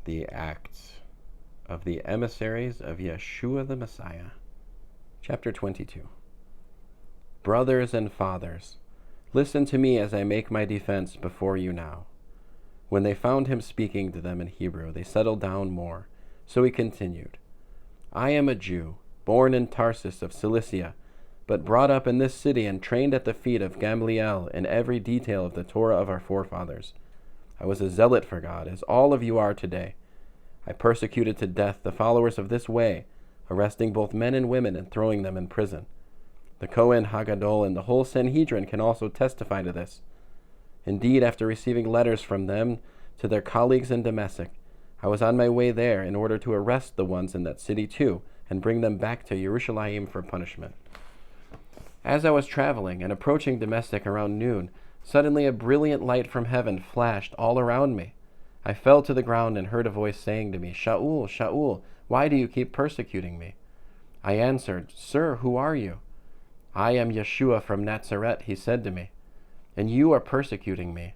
The Acts of the Emissaries of Yeshua the Messiah. Chapter 22. Brothers and fathers, listen to me as I make my defense before you now. When they found him speaking to them in Hebrew, they settled down more. So he continued, I am a Jew, born in Tarsus of Cilicia, but brought up in this city and trained at the feet of Gamli'el in every detail of the Torah of our forefathers. I was a zealot for God, as all of you are today. I persecuted to death the followers of this way, arresting both men and women and throwing them in prison. The cohen, hagadol, and the whole Sanhedrin can also testify to this. Indeed, after receiving letters from them to their colleagues in Dammesek, I was on my way there in order to arrest the ones in that city too, and bring them back to Yerushalayim for punishment. As I was traveling and approaching Dammesek around noon, suddenly a brilliant light from heaven flashed all around me. I fell to the ground and heard a voice saying to me, Shaul, Shaul, why do you keep persecuting me? I answered, Sir, who are you? I am Yeshua from Nazareth, he said to me, and you are persecuting me.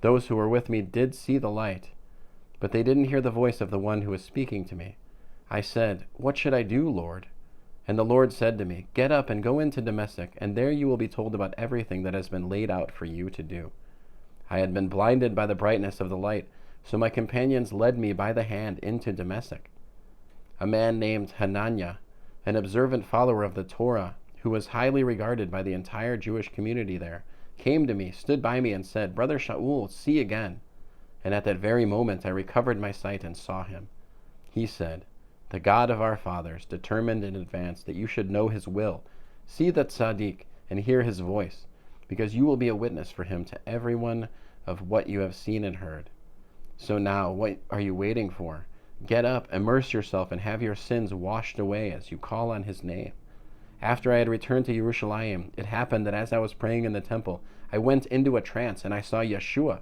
Those who were with me did see the light, but they didn't hear the voice of the one who was speaking to me. I said, What should I do, Lord? And the Lord said to me, Get up and go into Dammesek, and there you will be told about everything that has been laid out for you to do. I had been blinded by the brightness of the light, so my companions led me by the hand into Dammesek. A man named Hananiah, an observant follower of the Torah, who was highly regarded by the entire Jewish community there, came to me, stood by me, and said, Brother Shaul, see again. And at that very moment I recovered my sight and saw him. He said, The God of our fathers determined in advance that you should know his will. See the tzaddik and hear his voice, because you will be a witness for him to everyone of what you have seen and heard. So now, what are you waiting for? Get up, immerse yourself, and have your sins washed away as you call on his name. After I had returned to Yerushalayim, it happened that as I was praying in the temple, I went into a trance and I saw Yeshua.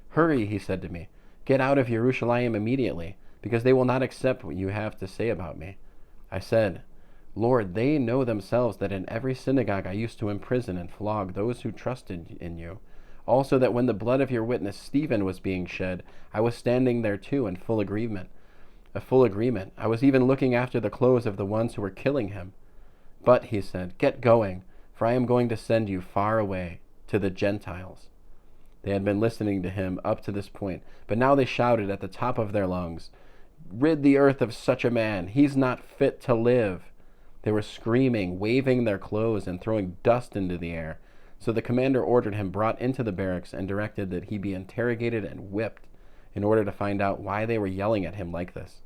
Hurry, he said to me, get out of Yerushalayim immediately, because they will not accept what you have to say about me. I said, Lord, they know themselves that in every synagogue I used to imprison and flog those who trusted in you. Also that when the blood of your witness Stephen was being shed, I was standing there too in full agreement. I was even looking after the clothes of the ones who were killing him. But, he said, get going, for I am going to send you far away, to the Gentiles. They had been listening to him up to this point, but now they shouted at the top of their lungs, Rid the earth of such a man, he's not fit to live. They were screaming, waving their clothes, and throwing dust into the air. So the commander ordered him brought into the barracks and directed that he be interrogated and whipped in order to find out why they were yelling at him like this.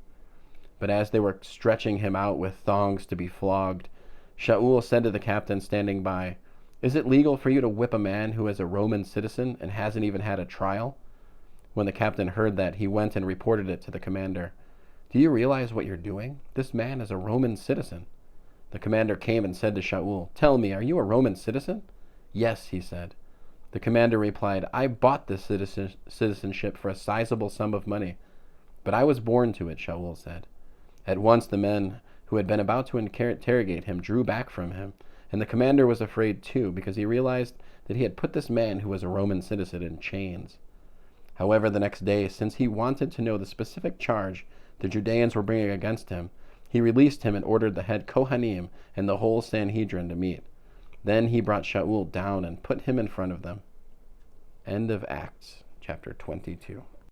But as they were stretching him out with thongs to be flogged, Shaul said to the captain standing by, Is it legal for you to whip a man who is a Roman citizen and hasn't even had a trial? When the captain heard that, he went and reported it to the commander. Do you realize what you're doing? This man is a Roman citizen. The commander came and said to Shaul, Tell me, are you a Roman citizen? Yes, he said. The commander replied, I bought this citizenship for a sizable sum of money. But I was born to it, Shaul said. At once the men who had been about to interrogate him drew back from him, and the commander was afraid too, because he realized that he had put this man who was a Roman citizen in chains. However, the next day, since he wanted to know the specific charge the Judeans were bringing against him, he released him and ordered the head Kohanim and the whole Sanhedrin to meet. Then he brought Shaul down and put him in front of them. End of Acts, chapter 22.